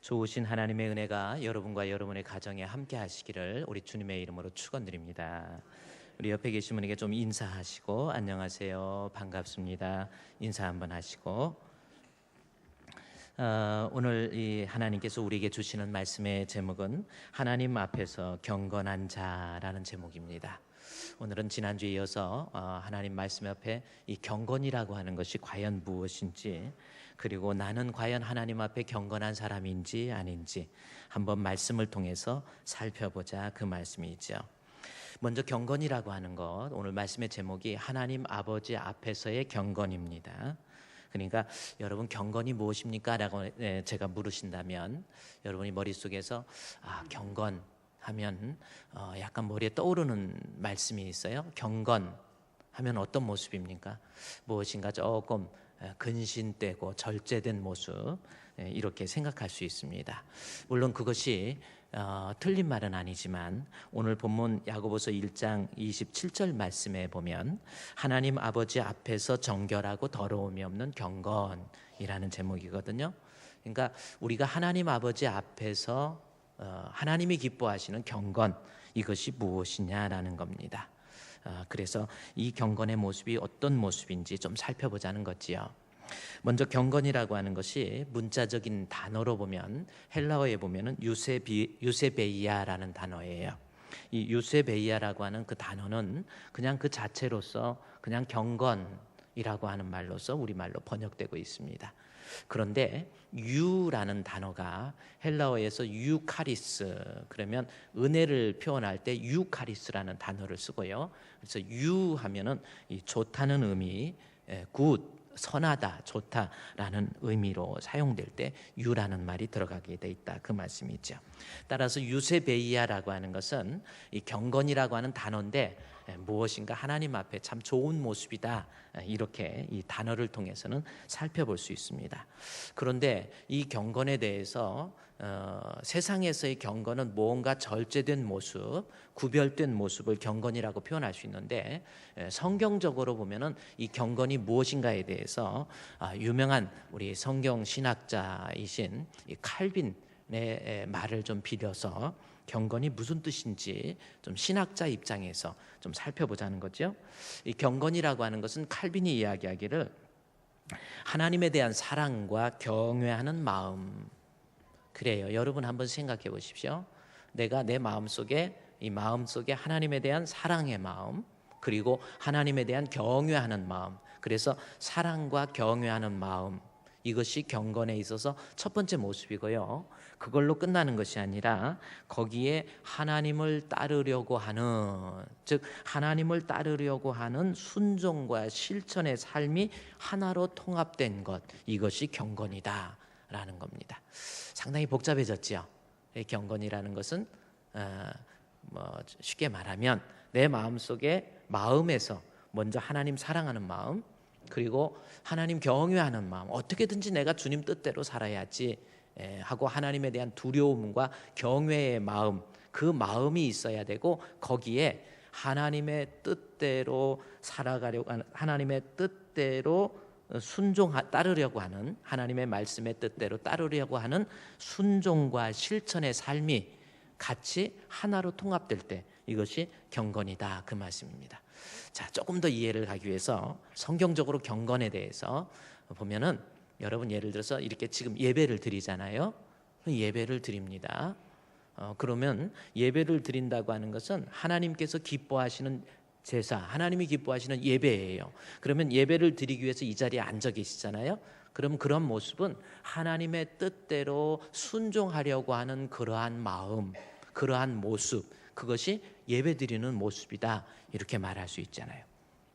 좋으신 하나님의 은혜가 여러분과 여러분의 가정에 함께 하시기를 우리 주님의 이름으로 축원드립니다. 우리 옆에 계신 분에게 좀 인사하시고 안녕하세요, 반갑습니다 인사 한번 하시고, 오늘 이 하나님께서 우리에게 주시는 말씀의 제목은 하나님 앞에서 경건한 자라는 제목입니다. 오늘은 지난주에 이어서 하나님 말씀 앞에 이 경건이라고 하는 것이 과연 무엇인지, 그리고 나는 과연 하나님 앞에 경건한 사람인지 아닌지 한번 말씀을 통해서 살펴보자, 그 말씀이죠. 먼저 경건이라고 하는 것, 오늘 말씀의 제목이 하나님 아버지 앞에서의 경건입니다. 그러니까 여러분, 경건이 무엇입니까? 라고 제가 물으신다면 여러분이 머릿속에서 경건 하면 약간 머리에 떠오르는 말씀이 있어요. 경건 하면 어떤 모습입니까? 무엇인가 조금 근신되고 절제된 모습, 이렇게 생각할 수 있습니다. 물론 그것이 틀린 말은 아니지만, 오늘 본문 야고보서 1장 27절 말씀에 보면 하나님 아버지 앞에서 정결하고 더러움이 없는 경건이라는 제목이거든요. 그러니까 우리가 하나님 아버지 앞에서 하나님이 기뻐하시는 경건, 이것이 무엇이냐라는 겁니다. 그래서 이 경건의 모습이 어떤 모습인지 좀 살펴보자는 거지요. 먼저 경건이라고 하는 것이 문자적인 단어로 보면, 헬라어에 보면은 유세베이아라는 단어예요. 이 유세베이아라고 하는 그 단어는 그냥 그 자체로서 그냥 경건이라고 하는 말로서 우리말로 번역되고 있습니다. 그런데 유라는 단어가 헬라어에서 유카리스, 그러면 은혜를 표현할 때 유카리스라는 단어를 쓰고요. 그래서 유 하면은 이 좋다는 의미, 굿, 선하다, 좋다라는 의미로 사용될 때 유라는 말이 들어가게 돼 있다, 그 말씀이죠. 따라서 유세베이아라고 하는 것은 이 경건이라고 하는 단어인데 무엇인가 하나님 앞에 참 좋은 모습이다, 이렇게 이 단어를 통해서는 살펴볼 수 있습니다. 그런데 이 경건에 대해서 세상에서의 경건은 뭔가 절제된 모습, 구별된 모습을 경건이라고 표현할 수 있는데, 성경적으로 보면은 이 경건이 무엇인가에 대해서 유명한 우리 성경 신학자이신 이 칼빈의 말을 좀 빌려서 경건이 무슨 뜻인지 좀 신학자 입장에서 좀 살펴보자는 거죠. 이 경건이라고 하는 것은 칼빈이 이야기하기를 하나님에 대한 사랑과 경외하는 마음, 그래요. 여러분 한번 생각해 보십시오. 내가 내 마음속에, 이 마음속에 하나님에 대한 사랑의 마음, 그리고 하나님에 대한 경외하는 마음, 그래서 사랑과 경외하는 마음, 이것이 경건에 있어서 첫 번째 모습이고요. 그걸로 끝나는 것이 아니라 거기에 하나님을 따르려고 하는, 즉 하나님을 따르려고 하는 순종과 실천의 삶이 하나로 통합된 것, 이것이 경건이다 라는 겁니다. 상당히 복잡해졌죠. 경건이라는 것은 쉽게 말하면 내 마음속에, 마음에서 먼저 하나님 사랑하는 마음, 그리고 하나님 경외하는 마음, 어떻게든지 내가 주님 뜻대로 살아야지 하고 하나님에 대한 두려움과 경외의 마음, 그 마음이 있어야 되고, 거기에 하나님의 뜻대로 살아가려고 하는, 하나님의 뜻대로 따르려고 하는, 하나님의 말씀의 뜻대로 따르려고 하는 순종과 실천의 삶이 같이 하나로 통합될 때 이것이 경건이다, 그 말씀입니다. 자, 조금 더 이해를 하기 위해서 성경적으로 경건에 대해서 보면은, 여러분 예를 들어서 이렇게 지금 예배를 드리잖아요. 예배를 드립니다. 그러면 예배를 드린다고 하는 것은 하나님께서 기뻐하시는 제사, 하나님이 기뻐하시는 예배예요. 그러면 예배를 드리기 위해서 이 자리에 앉아 계시잖아요. 그럼 그런 모습은 하나님의 뜻대로 순종하려고 하는 그러한 마음, 그러한 모습, 그것이 예배 드리는 모습이다, 이렇게 말할 수 있잖아요.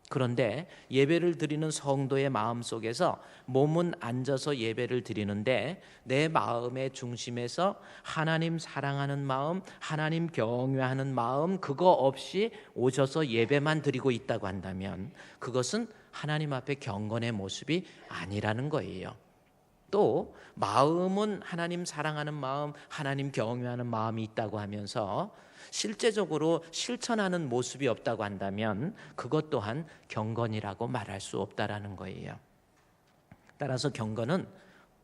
그런데 예배를 드리는 성도의 마음속에서 몸은 앉아서 예배를 드리는데 내 마음의 중심에서 하나님 사랑하는 마음, 하나님 경외하는 마음, 그거 없이 오셔서 예배만 드리고 있다고 한다면 그것은 하나님 앞에 경건의 모습이 아니라는 거예요. 또 마음은 하나님 사랑하는 마음, 하나님 경외하는 마음이 있다고 하면서 실제적으로 실천하는 모습이 없다고 한다면 그것 또한 경건이라고 말할 수 없다라는 거예요. 따라서 경건은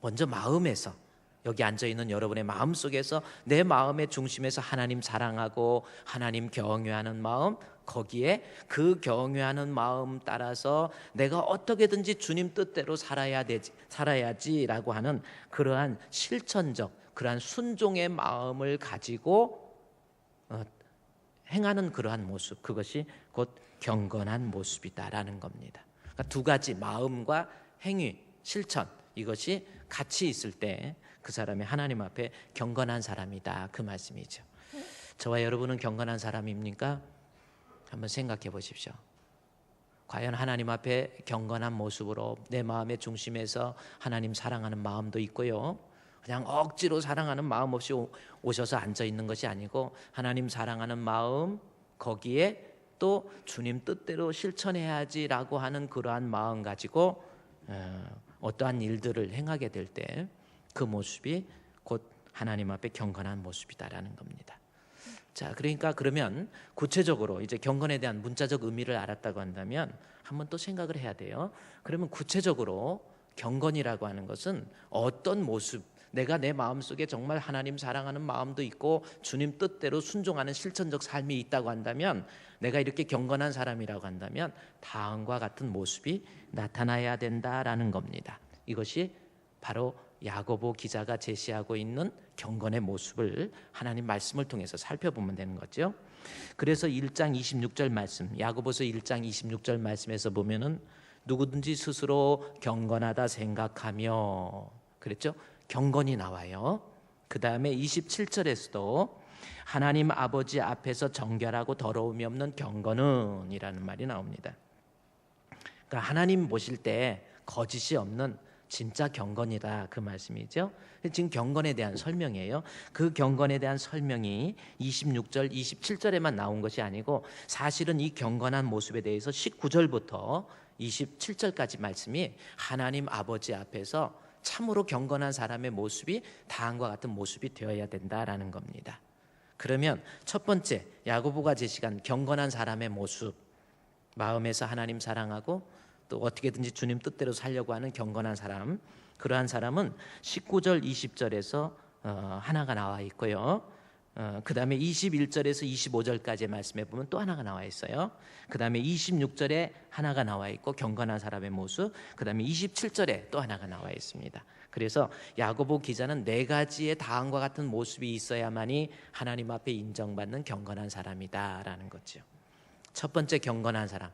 먼저 마음에서, 여기 앉아있는 여러분의 마음속에서 내 마음의 중심에서 하나님 사랑하고 하나님 경외하는 마음, 거기에 그 경외하는 마음 따라서 내가 어떻게든지 주님 뜻대로 살아야지라고 하는 그러한 실천적, 그러한 순종의 마음을 가지고 행하는 그러한 모습, 그것이 곧 경건한 모습이다라는 겁니다. 그러니까 두 가지, 마음과 행위, 실천, 이것이 같이 있을 때 그 사람이 하나님 앞에 경건한 사람이다, 그 말씀이죠. 저와 여러분은 경건한 사람입니까? 한번 생각해 보십시오. 과연 하나님 앞에 경건한 모습으로 내 마음의 중심에서 하나님 사랑하는 마음도 있고요, 그냥 억지로 사랑하는 마음 없이 오셔서 앉아 있는 것이 아니고 하나님 사랑하는 마음, 거기에 또 주님 뜻대로 실천해야지라고 하는 그러한 마음 가지고 어떠한 일들을 행하게 될 때 그 모습이 곧 하나님 앞에 경건한 모습이다라는 겁니다. 자, 그러니까 그러면 구체적으로 이제 경건에 대한 문자적 의미를 알았다고 한다면 한번 또 생각을 해야 돼요. 그러면 구체적으로 경건이라고 하는 것은 어떤 모습, 내가 내 마음속에 정말 하나님 사랑하는 마음도 있고 주님 뜻대로 순종하는 실천적 삶이 있다고 한다면, 내가 이렇게 경건한 사람이라고 한다면 다음과 같은 모습이 나타나야 된다라는 겁니다. 이것이 바로 야고보 기자가 제시하고 있는 경건의 모습을 하나님 말씀을 통해서 살펴보면 되는 거죠. 그래서 1장 26절 말씀, 야고보서 1장 26절 말씀에서 보면은 누구든지 스스로 경건하다 생각하며, 그랬죠? 경건이 나와요. 그 다음에 27절에서도 하나님 아버지 앞에서 정결하고 더러움이 없는 경건은 이라는 말이 나옵니다. 그러니까 하나님 보실 때 거짓이 없는 진짜 경건이다, 그 말씀이죠. 지금 경건에 대한 설명이에요. 그 경건에 대한 설명이 26절, 27절에만 나온 것이 아니고 사실은 이 경건한 모습에 대해서 19절부터 27절까지 말씀이 하나님 아버지 앞에서 참으로 경건한 사람의 모습이 다음과 같은 모습이 되어야 된다라는 겁니다. 그러면 첫 번째, 야고보가 제시한 경건한 사람의 모습, 마음에서 하나님 사랑하고 또 어떻게든지 주님 뜻대로 살려고 하는 경건한 사람, 그러한 사람은 19절 20절에서 하나가 나와 있고요, 그 다음에 21절에서 25절까지의 말씀에 보면 또 하나가 나와 있어요. 그 다음에 26절에 하나가 나와 있고 경건한 사람의 모습, 그 다음에 27절에 또 하나가 나와 있습니다. 그래서 야고보 기자는 네 가지의 다음과 같은 모습이 있어야만이 하나님 앞에 인정받는 경건한 사람이다라는 거죠. 첫 번째, 경건한 사람,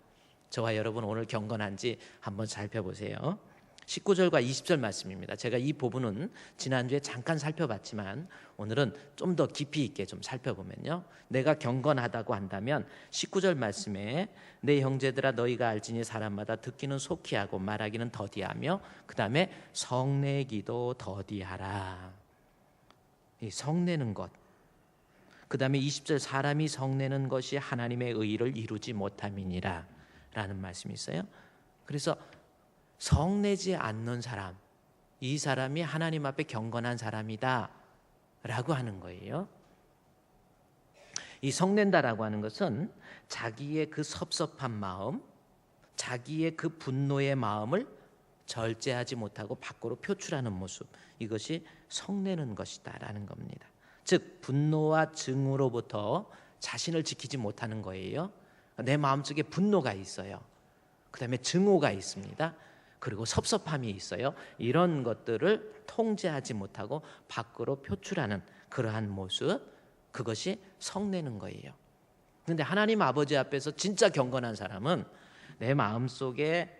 저와 여러분 오늘 경건한지 한번 살펴보세요. 19절과 20절 말씀입니다. 제가 이 부분은 지난주에 잠깐 살펴봤지만 오늘은 좀 더 깊이 있게 좀 살펴보면요, 내가 경건하다고 한다면 19절 말씀에 내 형제들아 너희가 알지니 사람마다 듣기는 속히 하고 말하기는 더디하며, 그 다음에 성내기도 더디하라. 이 성내는 것, 그 다음에 20절 사람이 성내는 것이 하나님의 의를 이루지 못함이니라 라는 말씀이 있어요. 그래서 성내지 않는 사람, 이 사람이 하나님 앞에 경건한 사람이다 라고 하는 거예요. 이 성낸다라고 하는 것은 자기의 그 섭섭한 마음, 자기의 그 분노의 마음을 절제하지 못하고 밖으로 표출하는 모습, 이것이 성내는 것이다 라는 겁니다. 즉 분노와 증오로부터 자신을 지키지 못하는 거예요. 내 마음속에 분노가 있어요. 그 다음에 증오가 있습니다. 그리고 섭섭함이 있어요. 이런 것들을 통제하지 못하고 밖으로 표출하는 그러한 모습, 그것이 성내는 거예요. 그런데 하나님 아버지 앞에서 진짜 경건한 사람은 내 마음속에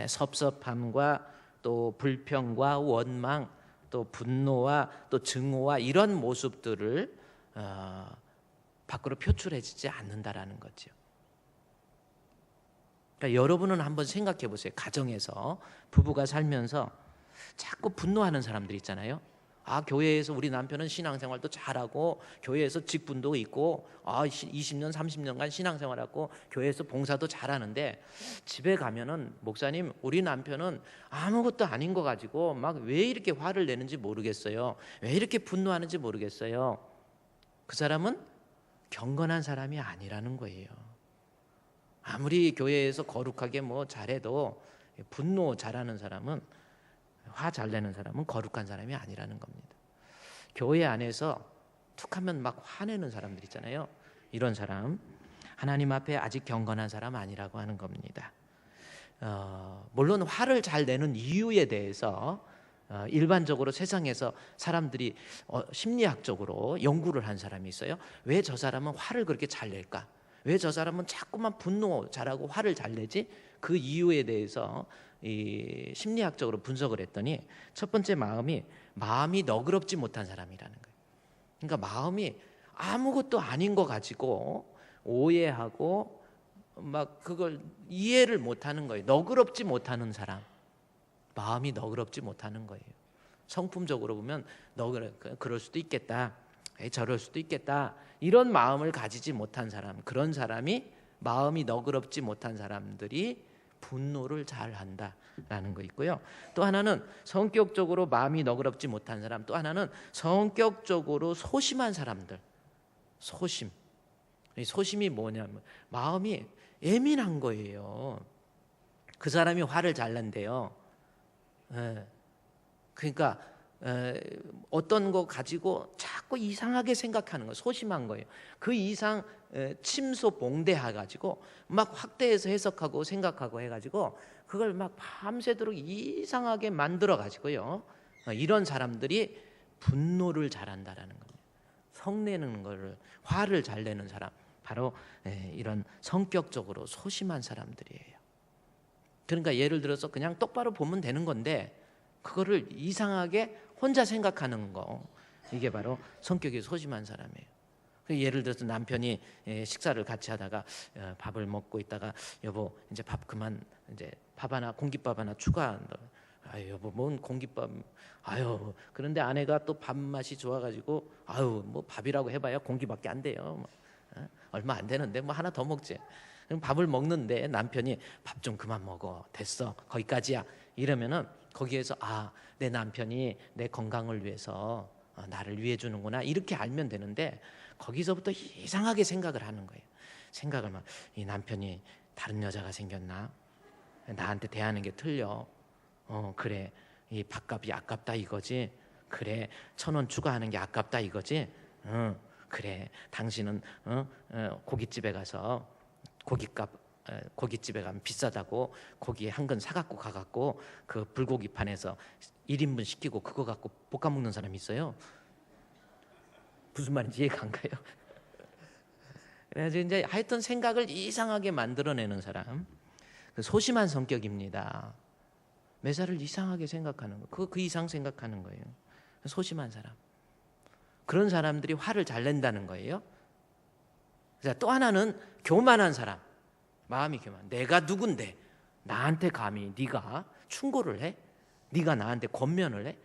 섭섭함과 또 불평과 원망, 또 분노와 또 증오와 이런 모습들을 밖으로 표출해지지 않는다라는 거죠. 그러니까 여러분은 한번 생각해 보세요. 가정에서 부부가 살면서 자꾸 분노하는 사람들 있잖아요. 교회에서 우리 남편은 신앙생활도 잘하고 교회에서 직분도 있고 20년 30년간 신앙생활하고 교회에서 봉사도 잘하는데 집에 가면은 목사님, 우리 남편은 아무것도 아닌 거 가지고 막 왜 이렇게 화를 내는지 모르겠어요. 왜 이렇게 분노하는지 모르겠어요. 그 사람은 경건한 사람이 아니라는 거예요. 아무리 교회에서 거룩하게 잘해도 분노 잘하는 사람은, 화 잘 내는 사람은 거룩한 사람이 아니라는 겁니다. 교회 안에서 툭하면 막 화내는 사람들 있잖아요. 이런 사람 하나님 앞에 아직 경건한 사람 아니라고 하는 겁니다. 물론 화를 잘 내는 이유에 대해서 일반적으로 세상에서 사람들이 심리학적으로 연구를 한 사람이 있어요. 왜 저 사람은 화를 그렇게 잘 낼까? 왜 저 사람은 자꾸만 분노 잘하고 화를 잘 내지? 그 이유에 대해서 이 심리학적으로 분석을 했더니 첫 번째 마음이 너그럽지 못한 사람이라는 거예요. 그러니까 마음이 아무것도 아닌 거 가지고 오해하고 막 그걸 이해를 못하는 거예요. 너그럽지 못하는 사람, 마음이 너그럽지 못하는 거예요. 성품적으로 보면 그럴 수도 있겠다, 저럴 수도 있겠다, 이런 마음을 가지지 못한 사람, 그런 사람이 마음이 너그럽지 못한 사람들이 분노를 잘 한다라는 거 있고요. 또 하나는 성격적으로 마음이 너그럽지 못한 사람, 또 하나는 성격적으로 소심한 사람들. 이 소심이 뭐냐면 마음이 예민한 거예요. 그 사람이 화를 잘 낸대요. 그러니까 어떤 거 가지고 자꾸 이상하게 생각하는 거, 소심한 거예요. 그 이상 침소봉대해가지고 막 확대해서 해석하고 생각하고 해가지고 그걸 막 밤새도록 이상하게 만들어가지고요. 이런 사람들이 분노를 잘한다라는 겁니다. 성내는 거를, 화를 잘 내는 사람, 바로 이런 성격적으로 소심한 사람들이에요. 그러니까 예를 들어서 그냥 똑바로 보면 되는 건데 그거를 이상하게 혼자 생각하는 거, 이게 바로 성격이 소심한 사람이에요. 예를 들어서 남편이 식사를 같이 하다가 밥을 먹고 있다가 여보 이제 밥 그만, 이제 밥 하나, 공깃밥 하나 추가한다. 아유 여보 뭔 공깃밥, 아유 그런데 아내가 또 밥맛이 좋아가지고 아유 뭐 밥이라고 해봐야 공기밖에 안 돼요. 얼마 안 되는데 뭐 하나 더 먹지. 그럼 밥을 먹는데 남편이 밥 좀 그만 먹어, 됐어, 거기까지야, 이러면은 거기에서 내 남편이 내 건강을 위해서 나를 위해 주는구나, 이렇게 알면 되는데 거기서부터 이상하게 생각을 하는 거예요. 생각을 막, 이 남편이 다른 여자가 생겼나, 나한테 대하는 게 틀려, 그래 이 밥값이 아깝다 이거지, 그래 1,000원 추가하는 게 아깝다 이거지, 그래 당신은 고깃집에 가서 고깃집에 가면 비싸다고 고기 한 근 사갖고 가갖고 그 불고기 판에서 1인분 시키고 그거 갖고 볶아 먹는 사람이 있어요. 무슨 말인지 이해가 안 가요. 그래서 이제 하여튼 생각을 이상하게 만들어내는 사람, 그 소심한 성격입니다. 매사를 이상하게 생각하는 거, 그 이상 생각하는 거예요. 소심한 사람, 그런 사람들이 화를 잘 낸다는 거예요. 또 하나는 교만한 사람, 마음이 교만. 내가 누군데 나한테 감히 네가 충고를 해? 네가 나한테 권면을 해?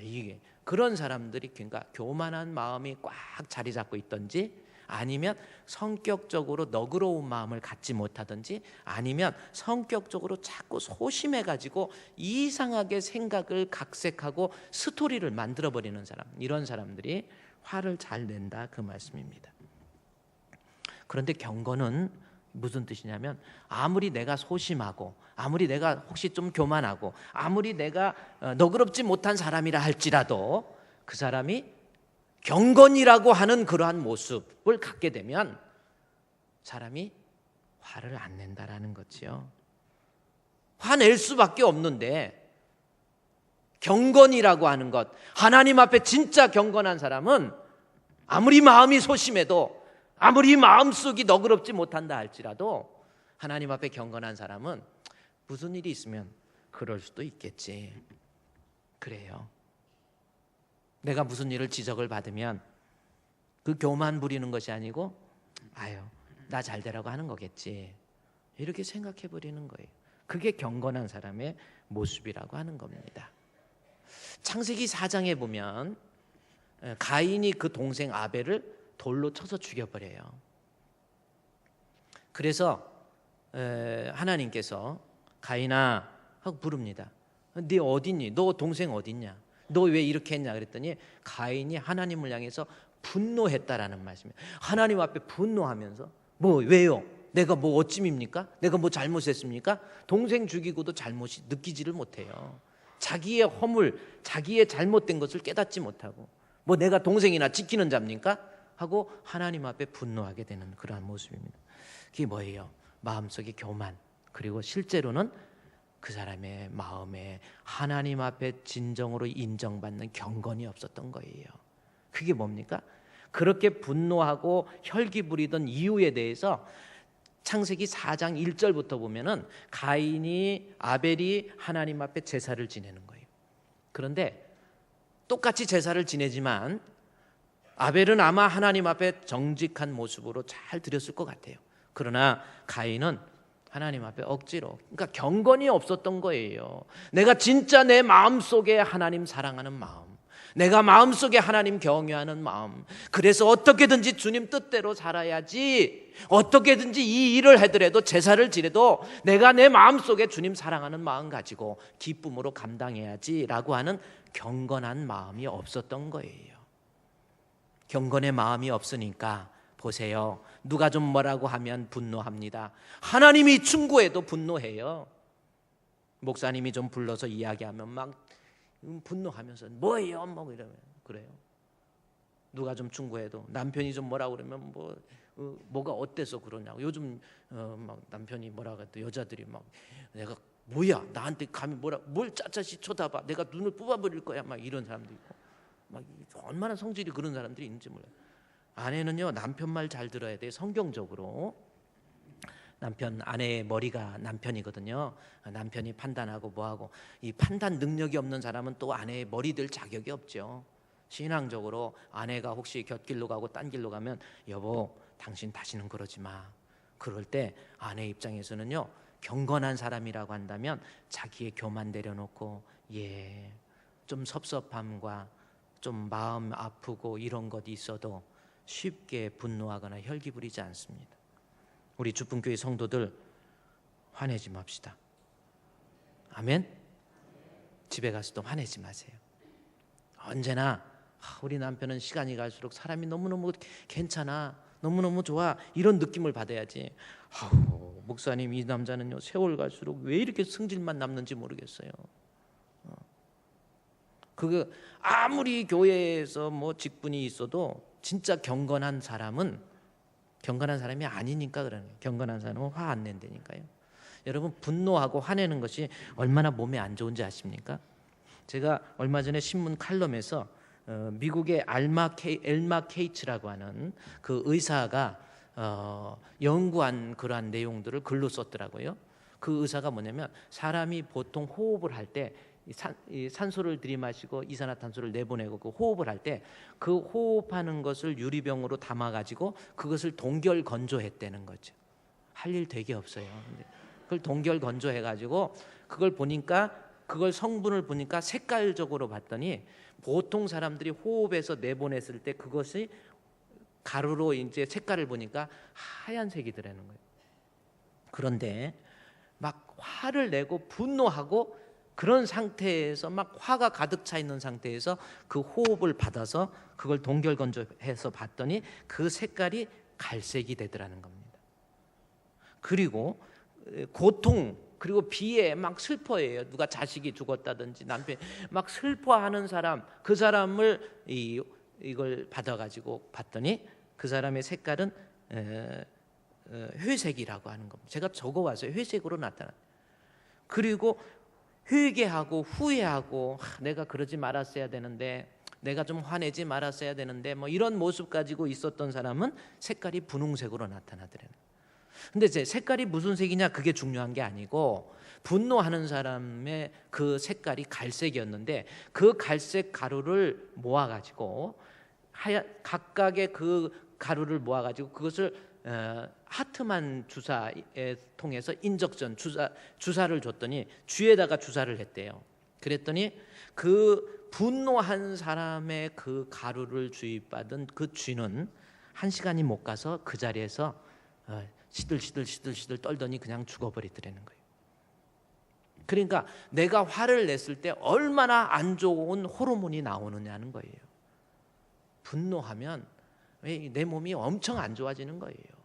이게 그런 사람들이, 그러니까 교만한 마음이 꽉 자리 잡고 있든지, 아니면 성격적으로 너그러운 마음을 갖지 못하든지, 아니면 성격적으로 자꾸 소심해가지고 이상하게 생각을 각색하고 스토리를 만들어버리는 사람, 이런 사람들이 화를 잘 낸다, 그 말씀입니다. 그런데 경건은 무슨 뜻이냐면, 아무리 내가 소심하고 아무리 내가 혹시 좀 교만하고 아무리 내가 너그럽지 못한 사람이라 할지라도 그 사람이 경건이라고 하는 그러한 모습을 갖게 되면 사람이 화를 안 낸다라는 거지요. 화낼 수밖에 없는데, 경건이라고 하는 것, 하나님 앞에 진짜 경건한 사람은 아무리 마음이 소심해도, 아무리 마음속이 너그럽지 못한다 할지라도 하나님 앞에 경건한 사람은 무슨 일이 있으면 그럴 수도 있겠지, 그래요. 내가 무슨 일을 지적을 받으면 그 교만 부리는 것이 아니고 아유 나 잘 되라고 하는 거겠지, 이렇게 생각해 버리는 거예요. 그게 경건한 사람의 모습이라고 하는 겁니다. 창세기 4장에 보면 가인이 그 동생 아벨을 돌로 쳐서 죽여버려요. 그래서 하나님께서 가인아 하고 부릅니다. 네 어딨니? 너 동생 어딨냐? 너 왜 이렇게 했냐? 그랬더니 가인이 하나님을 향해서 분노했다라는 말씀이에요. 하나님 앞에 분노하면서, 뭐 왜요? 내가 뭐 어찜입니까? 내가 뭐 잘못했습니까? 동생 죽이고도 잘못이 느끼지를 못해요. 자기의 허물, 자기의 잘못된 것을 깨닫지 못하고 뭐 내가 동생이나 지키는 자입니까? 하고 하나님 앞에 분노하게 되는 그러한 모습입니다. 그게 뭐예요? 마음속의 교만, 그리고 실제로는 그 사람의 마음에 하나님 앞에 진정으로 인정받는 경건이 없었던 거예요. 그게 뭡니까? 그렇게 분노하고 혈기 부리던 이유에 대해서 창세기 4장 1절부터 보면은 가인이 아벨이 하나님 앞에 제사를 지내는 거예요. 그런데 똑같이 제사를 지내지만 아벨은 아마 하나님 앞에 정직한 모습으로 잘 드렸을 것 같아요. 그러나 가인은 하나님 앞에 억지로, 그러니까 경건이 없었던 거예요. 내가 진짜 내 마음속에 하나님 사랑하는 마음, 내가 마음속에 하나님 경외하는 마음, 그래서 어떻게든지 주님 뜻대로 살아야지, 어떻게든지 이 일을 하더라도 제사를 지내도 내가 내 마음속에 주님 사랑하는 마음 가지고 기쁨으로 감당해야지 라고 하는 경건한 마음이 없었던 거예요. 경건의 마음이 없으니까 보세요, 누가 좀 뭐라고 하면 분노합니다. 하나님이 충고해도 분노해요. 목사님이 좀 불러서 이야기하면 막 분노하면서 뭐예요? 뭐 이러면 그래요. 누가 좀 충고해도 남편이 좀 뭐라고 그러면 뭐가 어때서 그러냐고. 요즘 막 남편이 뭐라고 해도 여자들이 막 내가 뭐야 나한테 감히 뭘 짜짜시 쳐다봐, 내가 눈을 뽑아버릴 거야, 막 이런 사람도 있고, 막 얼마나 성질이 그런 사람들이 있는지 몰라요. 아내는요 남편 말 잘 들어야 돼요. 성경적으로 아내의 머리가 남편이거든요. 남편이 판단하고 뭐하고, 이 판단 능력이 없는 사람은 또 아내의 머리 들 자격이 없죠. 신앙적으로 아내가 혹시 곁길로 가고 딴 길로 가면 여보 당신 다시는 그러지 마. 그럴 때 아내 입장에서는요, 경건한 사람이라고 한다면 자기의 교만 내려놓고 좀 섭섭함과 좀 마음 아프고 이런 것이 있어도 쉽게 분노하거나 혈기 부리지 않습니다. 우리 주품교회 성도들 화내지 맙시다. 아멘. 집에 가서도 화내지 마세요. 언제나 우리 남편은 시간이 갈수록 사람이 너무너무 괜찮아, 너무너무 좋아, 이런 느낌을 받아야지. 목사님 이 남자는요 세월 갈수록 왜 이렇게 승질만 남는지 모르겠어요. 그거 아무리 교회에서 뭐 직분이 있어도 진짜 경건한 사람이 아니니까 그러는 거예요. 경건한 사람은 화 안 낸다니까요. 여러분, 분노하고 화내는 것이 얼마나 몸에 안 좋은지 아십니까? 제가 얼마 전에 신문 칼럼에서 미국의 엘마 케이츠라고 하는 그 의사가 연구한 그러한 내용들을 글로 썼더라고요. 그 의사가 뭐냐면, 사람이 보통 호흡을 할 때 산소를 들이마시고 이산화탄소를 내보내고 그 호흡을 할 때 그 호흡하는 것을 유리병으로 담아가지고 그것을 동결 건조했다는 거죠. 할 일 되게 없어요. 그걸 동결 건조해가지고 그걸 보니까, 그걸 성분을 보니까 색깔적으로 봤더니 보통 사람들이 호흡에서 내보냈을 때 그것이 가루로 이제 색깔을 보니까 하얀색이더라는 거예요. 그런데 막 화를 내고 분노하고 그런 상태에서 막 화가 가득 차 있는 상태에서 그 호흡을 받아서 그걸 동결 건조해서 봤더니 그 색깔이 갈색이 되더라는 겁니다. 그리고 고통, 그리고 비애 막 슬퍼해요. 누가 자식이 죽었다든지 남편이 막 슬퍼하는 사람, 그 사람을 이걸 받아가지고 봤더니 그 사람의 색깔은 회색이라고 하는 겁니다. 제가 적어왔어요. 회색으로 나타나. 그리고 회개하고 후회하고 내가 그러지 말았어야 되는데, 내가 좀 화내지 말았어야 되는데, 뭐 이런 모습 가지고 있었던 사람은 색깔이 분홍색으로 나타나더래요. 근데 이제 색깔이 무슨 색이냐 그게 중요한 게 아니고, 분노하는 사람의 그 색깔이 갈색이었는데 그 갈색 가루를 모아가지고 각각의 그 가루를 모아가지고 그것을 하트만 주사에 통해서 인적전 주사를 줬더니 쥐에다가 주사를 했대요. 그랬더니 그 분노한 사람의 그 가루를 주입받은 그 쥐는 1시간이 못 가서 그 자리에서 시들시들 떨더니 그냥 죽어버리더라는 거예요. 그러니까 내가 화를 냈을 때 얼마나 안 좋은 호르몬이 나오느냐는 거예요. 분노하면 내 몸이 엄청 안 좋아지는 거예요.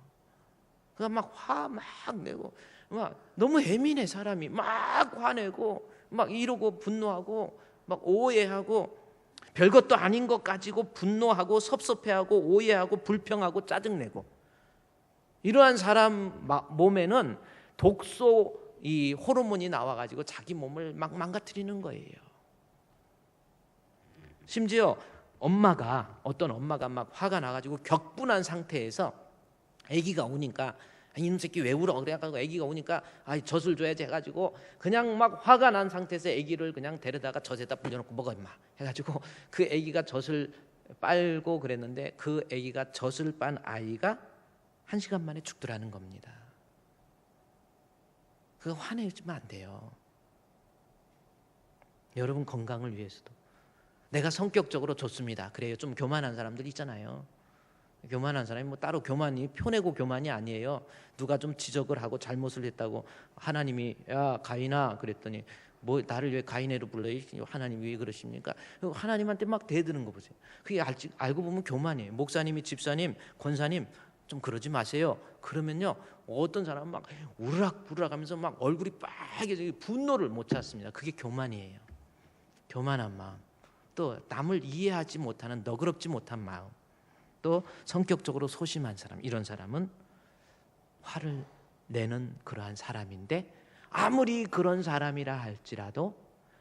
그러니까 막 화 막 내고, 막 너무 예민해 사람이. 막 화내고 막 이러고 분노하고 막 오해하고, 별것도 아닌 것 가지고 분노하고 섭섭해하고 오해하고 불평하고 짜증내고, 이러한 사람 몸에는 독소 이 호르몬이 나와가지고 자기 몸을 막 망가뜨리는 거예요. 심지어 어떤 엄마가 막 화가 나가지고 격분한 상태에서 아기가 오니까 이놈 새끼 왜 울어? 그래가지고 아기가 오니까 젖을 줘야지 해가지고 그냥 막 화가 난 상태에서 아기를 그냥 데려다가 젖에다 불려놓고 먹어 임마 해가지고 그 아기가 젖을 빨고 그랬는데 그 아기가 젖을 빤 아이가 1시간 만에 죽더라는 겁니다. 그거 화내주면 안 돼요. 여러분 건강을 위해서도. 내가 성격적으로 좋습니다. 그래요. 좀 교만한 사람들 있잖아요. 교만한 사람이 뭐 따로 교만이 표내고 교만이 아니에요. 누가 좀 지적을 하고 잘못을 했다고 하나님이 야 가인아 그랬더니 뭐 나를 왜 가인애로 불러요? 하나님이 왜 그러십니까? 하나님한테 막 대드는 거 보세요. 그게 알고 보면 교만이에요. 목사님이 집사님 권사님 좀 그러지 마세요. 그러면요 어떤 사람은 막 우르락부르락하면서 막 얼굴이 빨개져 분노를 못 참습니다. 그게 교만이에요. 교만한 마음, 또 남을 이해하지 못하는 너그럽지 못한 마음, 또 성격적으로 소심한 사람, 이런 사람은 화를 내는 그러한 사람인데 아무리 그런 사람이라 할지라도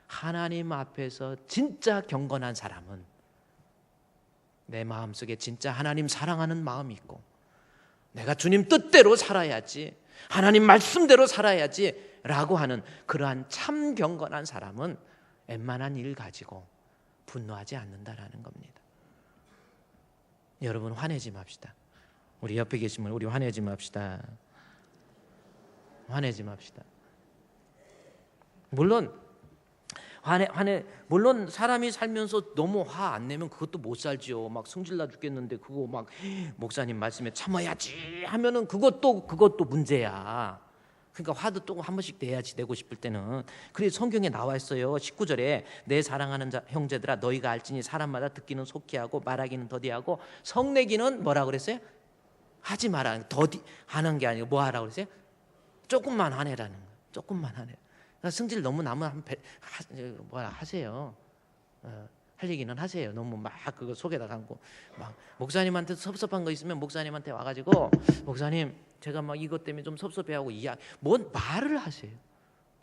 하나님 앞에서 진짜 경건한 사람은 내 마음속에 진짜 하나님 사랑하는 마음이 있고 내가 주님 뜻대로 살아야지, 하나님 말씀대로 살아야지 라고 하는 그러한 참 경건한 사람은 웬만한 일 가지고 분노하지 않는다라는 겁니다. 여러분 화내지 맙시다. 우리 옆에 계신 분 우리 화내지 맙시다. 화내지 맙시다. 물론 물론 사람이 살면서 너무 화 안 내면 그것도 못 살지요. 막 성질나 죽겠는데 그거 막 목사님 말씀에 참아야지 하면은 그것도 문제야. 그러니까 화도 또 한 번씩 내야지, 내고 싶을 때는. 그래서 성경에 나와 있어요. 19절에 내 사랑하는 형제들아 너희가 알지니 사람마다 듣기는 속히 하고 말하기는 더디하고 성내기는 뭐라 그랬어요? 하지 마라. 더디 하는 게 아니고 뭐 하라고 그랬어요? 조금만 화내라는 거예요. 조금만 화내. 그러니까 성질 너무 나면 하세요. 할 얘기는 하세요. 너무 막 그거 속에다 감고 막 목사님한테 섭섭한 거 있으면 목사님한테 와가지고 목사님 제가 막 이것 때문에 좀 섭섭해하고 뭔 말을 하세요.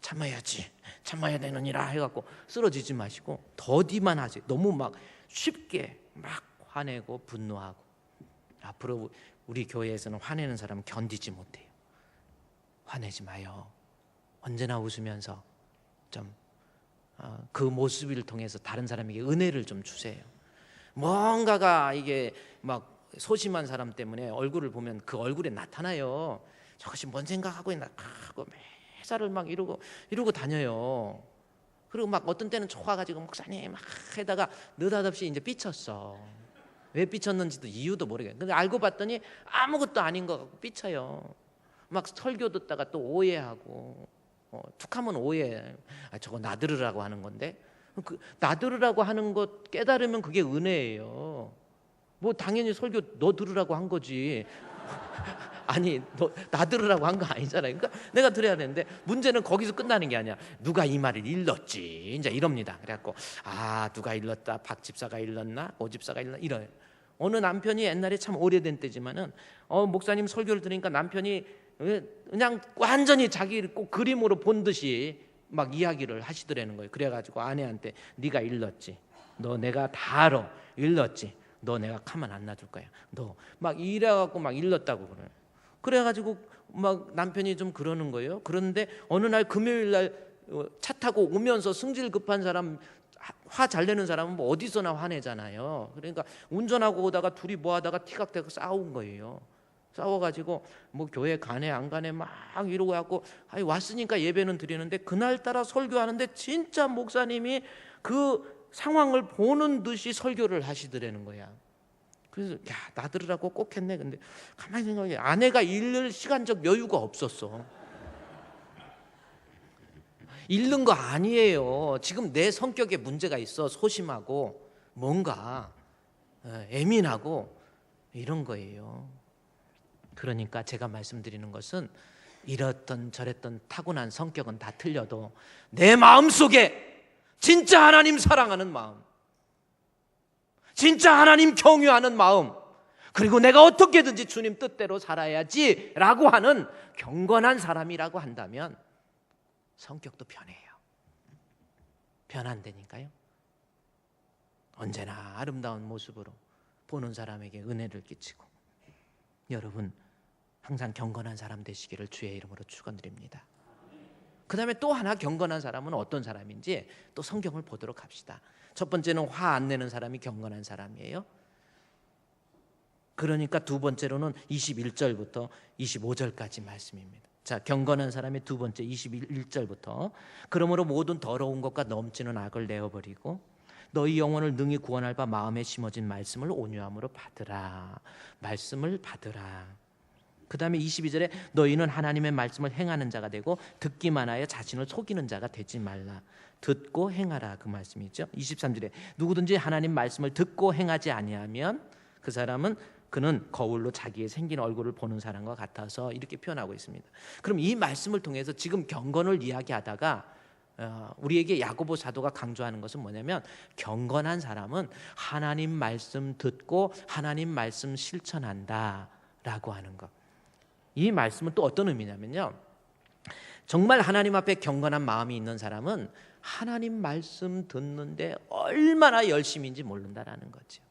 참아야지, 참아야 되느니라 해갖고 쓰러지지 마시고 더디만 하세요. 너무 막 쉽게 막 화내고 분노하고. 앞으로 우리 교회에서는 화내는 사람 견디지 못해요. 화내지 마요. 언제나 웃으면서 좀 그 모습을 통해서 다른 사람에게 은혜를 좀 주세요. 뭔가가 이게 막 소심한 사람 때문에 얼굴을 보면 그 얼굴에 나타나요. 저것이 뭔 생각하고 있나 하고 매사를 막 이러고 다녀요. 그리고 막 어떤 때는 좋아가지고 목사님 막 해다가 느닷없이 이제 삐쳤어. 왜 삐쳤는지도 이유도 모르겠어요. 근데 알고 봤더니 아무것도 아닌 것 같고 삐쳐요. 막 설교 듣다가 또 오해하고 툭하면 오해. 저거 나들으라고 하는 건데 그 나들으라고 하는 것 깨달으면 그게 은혜예요. 뭐 당연히 설교 너 들으라고 한 거지. 아니 나 들으라고 한 거 아니잖아요. 그러니까 내가 들어야 되는데 문제는 거기서 끝나는 게 아니야. 누가 이 말을 일렀지 이제 이럽니다. 그래갖고 누가 일렀다. 박 집사가 일렀나 오 집사가 일렀나 이런. 어느 남편이 옛날에 참 오래된 때지만은 목사님 설교를 들으니까 남편이 그냥 완전히 자기를 꼭 그림으로 본 듯이 막 이야기를 하시더라는 거예요. 그래가지고 아내한테 네가 일렀지. 너 내가 다 알아. 일렀지. 너 내가 가만 안 놔둘 거야. 너 막 이래갖고 막 일렀다고 그래요. 그래가지고 막 남편이 좀 그러는 거예요. 그런데 어느 날 금요일 날 차 타고 오면서 승질 급한 사람, 화 잘 내는 사람은 뭐 어디서나 화내잖아요. 그러니까 운전하고 오다가 둘이 뭐 하다가 티각대고 싸운 거예요. 싸워가지고 뭐 교회 가네 안 가네 막 이러고 해갖고 왔으니까 예배는 드리는데 그날따라 설교하는데 진짜 목사님이 그 상황을 보는 듯이 설교를 하시더라는 거야. 그래서 나 들으라고 꼭 했네. 근데 가만히 생각해 아내가 읽을 시간적 여유가 없었어. 읽는 거 아니에요. 지금 내 성격에 문제가 있어. 소심하고 뭔가 예민하고 이런 거예요. 그러니까 제가 말씀드리는 것은 이랬던 저랬던 타고난 성격은 다 틀려도 내 마음속에 진짜 하나님 사랑하는 마음, 진짜 하나님 경유하는 마음, 그리고 내가 어떻게든지 주님 뜻대로 살아야지 라고 하는 경건한 사람이라고 한다면 성격도 변해요. 변한다니까요. 언제나 아름다운 모습으로 보는 사람에게 은혜를 끼치고, 여러분 항상 경건한 사람 되시기를 주의 이름으로 축원드립니다. 그 다음에 또 하나 경건한 사람은 어떤 사람인지 또 성경을 보도록 합시다. 첫 번째는 화 안 내는 사람이 경건한 사람이에요. 그러니까 두 번째로는 21절부터 25절까지 말씀입니다. 자, 경건한 사람의 두 번째 21절부터 그러므로 모든 더러운 것과 넘치는 악을 내어버리고 너희 영혼을 능히 구원할 바 마음에 심어진 말씀을 온유함으로 받으라. 말씀을 받으라. 그 다음에 22절에 너희는 하나님의 말씀을 행하는 자가 되고 듣기만 하여 자신을 속이는 자가 되지 말라. 듣고 행하라, 그 말씀이죠. 23절에 누구든지 하나님 말씀을 듣고 행하지 아니하면 그 사람은 그는 거울로 자기의 생긴 얼굴을 보는 사람과 같아서, 이렇게 표현하고 있습니다. 그럼 이 말씀을 통해서 지금 경건을 이야기하다가 우리에게 야고보 사도가 강조하는 것은 뭐냐면, 경건한 사람은 하나님 말씀 듣고 하나님 말씀 실천한다 라고 하는 것. 이 말씀은 또 어떤 의미냐면요, 정말 하나님 앞에 경건한 마음이 있는 사람은 하나님 말씀 듣는데 얼마나 열심인지 모른다라는 거죠.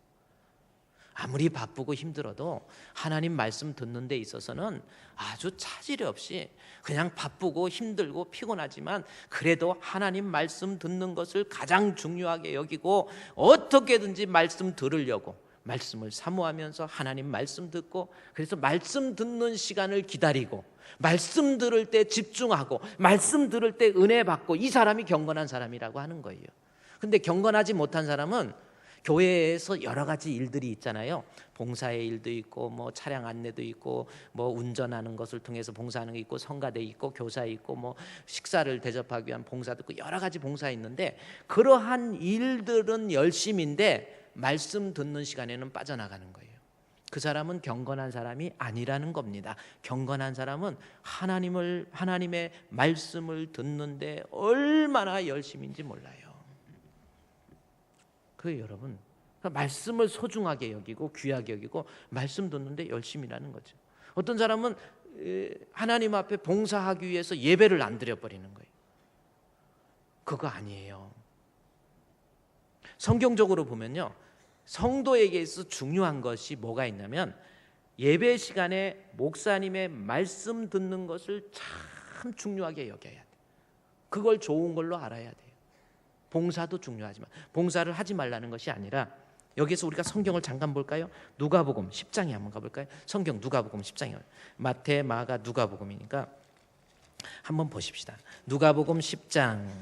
아무리 바쁘고 힘들어도 하나님 말씀 듣는 데 있어서는 아주 차질 없이, 그냥 바쁘고 힘들고 피곤하지만 그래도 하나님 말씀 듣는 것을 가장 중요하게 여기고 어떻게든지 말씀 들으려고 말씀을 사모하면서 하나님 말씀 듣고, 그래서 말씀 듣는 시간을 기다리고 말씀 들을 때 집중하고 말씀 들을 때 은혜 받고, 이 사람이 경건한 사람이라고 하는 거예요. 근데 경건하지 못한 사람은 교회에서 여러 가지 일들이 있잖아요. 봉사의 일도 있고, 뭐 차량 안내도 있고, 뭐 운전하는 것을 통해서 봉사하는 게 있고, 성가대 있고, 교사 있고, 뭐 식사를 대접하기 위한 봉사도 있고, 여러 가지 봉사 있는데 그러한 일들은 열심인데 말씀 듣는 시간에는 빠져나가는 거예요. 그 사람은 경건한 사람이 아니라는 겁니다. 경건한 사람은 하나님의 말씀을 듣는데 얼마나 열심인지 몰라요. 여러분, 말씀을 소중하게 여기고 귀하게 여기고 말씀 듣는데 열심이라는 거죠. 어떤 사람은 하나님 앞에 봉사하기 위해서 예배를 안 드려버리는 거예요. 그거 아니에요. 성경적으로 보면요, 성도에게 있어 중요한 것이 뭐가 있냐면, 예배 시간에 목사님의 말씀 듣는 것을 참 중요하게 여겨야 돼요. 그걸 좋은 걸로 알아야 돼요. 봉사도 중요하지만 봉사를 하지 말라는 것이 아니라, 여기서 우리가 성경을 잠깐 볼까요? 누가복음 10장에 한번 가볼까요? 성경 누가복음 10장이요. 마태, 마가, 누가복음이니까 한번 보십시다. 누가복음 10장의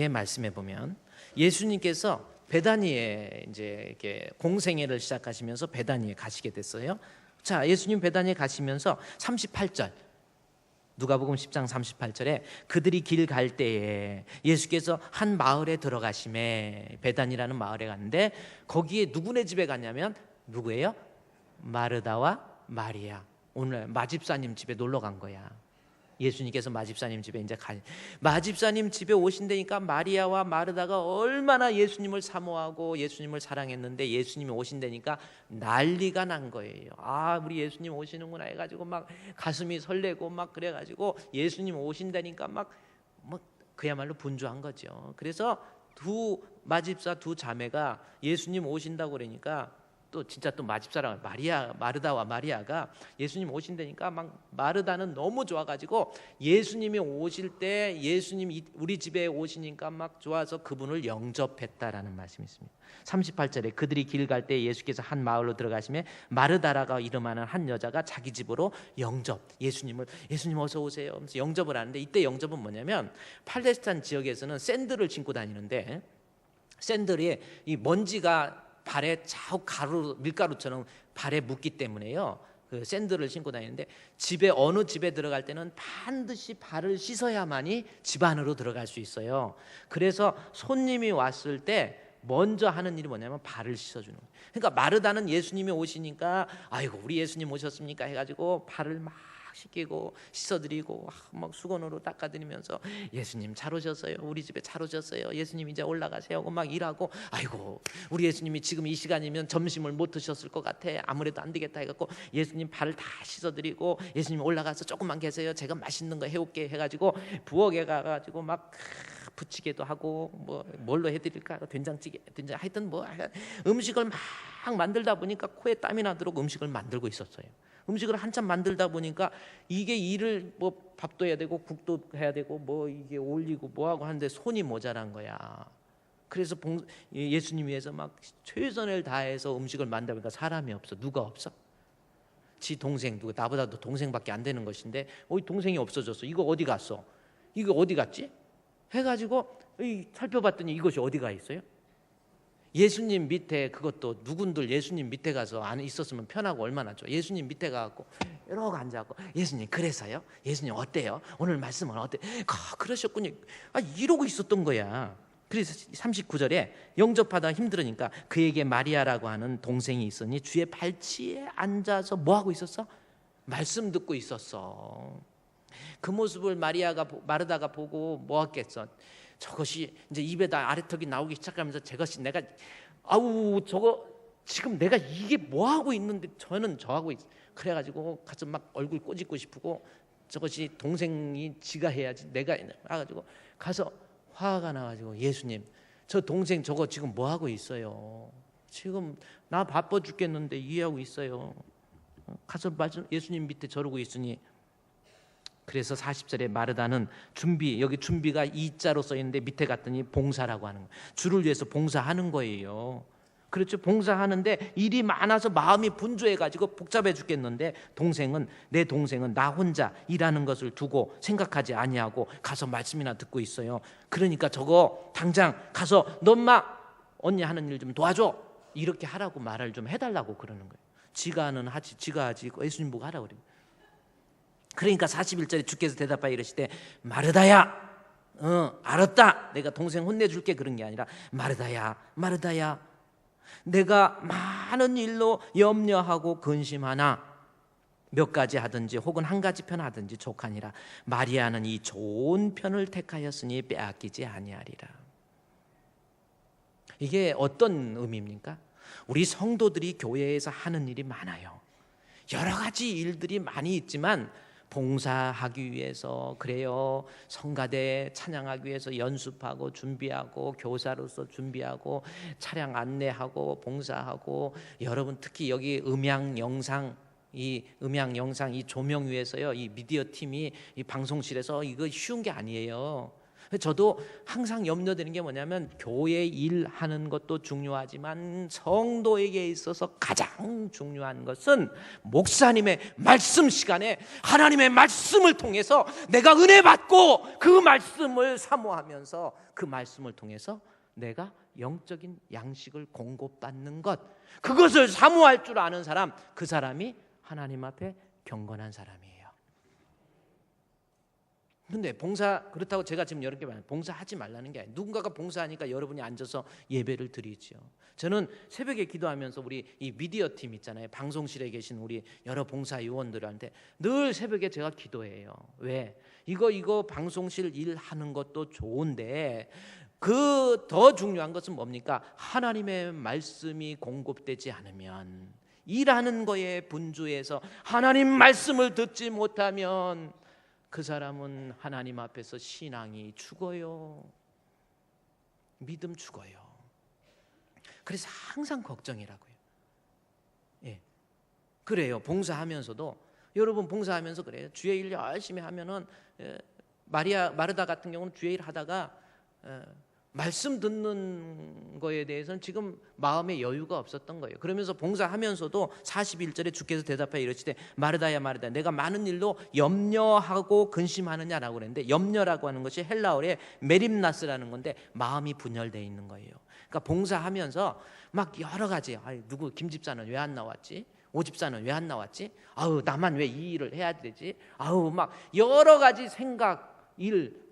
말씀에 보면 예수님께서 베다니에 이제 이렇게 공생애를 시작하시면서 베다니에 가시게 됐어요. 자, 예수님 베다니에 가시면서 38절, 누가복음 10장 38절에 그들이 길 갈 때에 예수께서 한 마을에 들어가심에, 베단이라는 마을에 갔는데 거기에 누구네 집에 갔냐면, 누구예요? 마르다와 마리아. 오늘 마집사님 집에 놀러 간 거야. 예수님께서 마집사님 집에 이제 마집사님 집에 오신다니까 마리아와 마르다가 얼마나 예수님을 사모하고 예수님을 사랑했는데, 예수님이 오신다니까 난리가 난 거예요. 아, 우리 예수님 오시는구나 해가지고 막 가슴이 설레고 막 그래가지고 예수님 오신다니까 막 그야말로 분주한 거죠. 그래서 마집사 두 자매가 예수님 오신다고 그러니까 또 진짜 또 마집사랑 마르다와 마리아가 예수님 오신다니까 막, 마르다는 너무 좋아가지고 예수님이 오실 때 예수님이 우리 집에 오시니까 막 좋아서 그분을 영접했다라는 말씀이 있습니다. 38절에 그들이 길 갈 때 예수께서 한 마을로 들어가시매 마르다라가 이름하는 한 여자가 자기 집으로 예수님 어서 오세요 하면서 영접을 하는데, 이때 영접은 뭐냐면, 팔레스타인 지역에서는 샌들을 신고 다니는데 샌들이 이 먼지가 발에 자욱 밀가루처럼 발에 묻기 때문에요, 그 샌들을 신고 다니는데, 어느 집에 들어갈 때는 반드시 발을 씻어야만이 집 안으로 들어갈 수 있어요. 그래서 손님이 왔을 때 먼저 하는 일이 뭐냐면 발을 씻어주는 거예요. 그러니까 마르다는 예수님이 오시니까 아이고 우리 예수님 오셨습니까 해가지고 발을 막 씻기고 씻어드리고 막 수건으로 닦아드리면서 예수님 잘 오셨어요. 우리 집에 잘 오셨어요. 예수님 이제 올라가세요 하고 막 일하고, 아이고 우리 예수님이 지금 이 시간이면 점심을 못 드셨을 것 같아. 아무래도 안 되겠다 해갖고 예수님 발을 다 씻어드리고, 예수님 올라가서 조금만 계세요. 제가 맛있는 거 해올게 해가지고 부엌에 가가지고 막 부치게도 하고, 뭐 뭘로 해드릴까, 된장찌개, 된장, 하여튼 뭐 음식을 막 만들다 보니까 코에 땀이 나도록 음식을 만들고 있었어요. 음식을 한참 만들다 보니까 이게 일을 뭐 밥도 해야 되고 국도 해야 되고 뭐 이게 올리고 뭐 하고 하는데 손이 모자란 거야. 그래서 예수님 위해서 막 최선을 다해서 음식을 만들다 보니까 사람이 없어. 누가 없어? 지 동생, 누가 나보다도 동생밖에 안 되는 것인데 동생이 없어졌어. 이거 어디 갔어? 이거 어디 갔지? 해가지고 살펴봤더니 이것이 어디가 있어요? 예수님 밑에, 그것도 누군들 예수님 밑에 가서 안에 있었으면 편하고 얼마나 좋아. 예수님 밑에 가갖고 이러고 앉아갖고, 예수님 그래서요? 예수님 어때요? 오늘 말씀은 어때? 그러셨군요. 이러고 있었던 거야. 그래서 39절에 영접하다 힘들으니까 그에게 마리아라고 하는 동생이 있으니 주의 발치에 앉아서 뭐 하고 있었어? 말씀 듣고 있었어. 그 모습을 마르다가 보고 뭐 했겠어? 저것이 이제 입에다 아래턱이 나오기 시작하면서 저것이 내가 저거 지금 내가 이게 뭐 하고 있는데 저는 저 하고 있. 그래가지고 가서 막 얼굴 꼬집고 싶고, 저것이 동생이 지가 해야지 내가 해가지고 가서 화가 나가지고, 예수님 저 동생 저거 지금 뭐 하고 있어요? 지금 나 바빠 죽겠는데 이해하고 있어요. 가서 예수님 밑에 저러고 있으니. 그래서 40절에 마르다는 준비, 여기 준비가 이자로 써 있는데 밑에 갔더니 봉사라고 하는 거예요. 주를 위해서 봉사하는 거예요. 그렇죠. 봉사하는데 일이 많아서 마음이 분주해가지고 복잡해 죽겠는데, 내 동생은 나 혼자 일하는 것을 두고 생각하지 아니하고 가서 말씀이나 듣고 있어요. 그러니까 저거 당장 가서 너 엄마 언니 하는 일 좀 도와줘, 이렇게 하라고 말을 좀 해달라고 그러는 거예요. 지가 하지 예수님 보고 하라고 그래요. 그러니까 41절에 주께서 대답하여 이르시되, 마르다야, 알았다, 내가 동생 혼내줄게, 그런 게 아니라 마르다야, 마르다야, 내가 많은 일로 염려하고 근심하나 몇 가지 하든지 혹은 한 가지 편 하든지 족하니라. 마리아는 이 좋은 편을 택하였으니 빼앗기지 아니하리라. 이게 어떤 의미입니까? 우리 성도들이 교회에서 하는 일이 많아요. 여러 가지 일들이 많이 있지만 봉사하기 위해서, 그래요, 성가대 찬양하기 위해서 연습하고 준비하고 교사로서 준비하고 차량 안내하고 봉사하고, 여러분 특히 여기 음향 영상 이 조명 위해서요, 이 미디어 팀이 이 방송실에서 이거 쉬운 게 아니에요. 저도 항상 염려되는 게 뭐냐면, 교회 일하는 것도 중요하지만 성도에게 있어서 가장 중요한 것은 목사님의 말씀 시간에 하나님의 말씀을 통해서 내가 은혜 받고 그 말씀을 사모하면서 그 말씀을 통해서 내가 영적인 양식을 공급받는 것, 그것을 사모할 줄 아는 사람, 그 사람이 하나님 앞에 경건한 사람이에요. 근데 그렇다고 제가 지금 여러 개 말해요. 봉사하지 말라는 게 아니에요. 누군가가 봉사하니까 여러분이 앉아서 예배를 드리죠. 저는 새벽에 기도하면서 우리 이 미디어 팀 있잖아요, 방송실에 계신 우리 여러 봉사 요원들한테 늘 새벽에 제가 기도해요. 왜? 이거 방송실 일하는 것도 좋은데 그 더 중요한 것은 뭡니까? 하나님의 말씀이 공급되지 않으면, 일하는 거에 분주해서 하나님 말씀을 듣지 못하면 그 사람은 하나님 앞에서 신앙이 죽어요. 믿음 죽어요. 그래서 항상 걱정이라고요. 예, 그래요. 봉사하면서도, 여러분 봉사하면서 그래요. 주의 일 열심히 하면은, 마르다 같은 경우는 주의 일 하다가 말씀 듣는 거에 대해서는 지금 마음의 여유가 없었던 거예요. 그러면서 봉사하면서도 41절에 주께서 대답하여 이르시되, 마르다야 마르다야, 내가 많은 일로 염려하고 근심하느냐라고 그랬는데, 염려라고 하는 것이 헬라어의 메림나스라는 건데 마음이 분열되어 있는 거예요. 그러니까 봉사하면서 막 여러 가지, 누구 김집사는 왜 안 나왔지? 오집사는 왜 안 나왔지? 나만 왜 이 일을 해야 되지? 막 여러 가지 생각,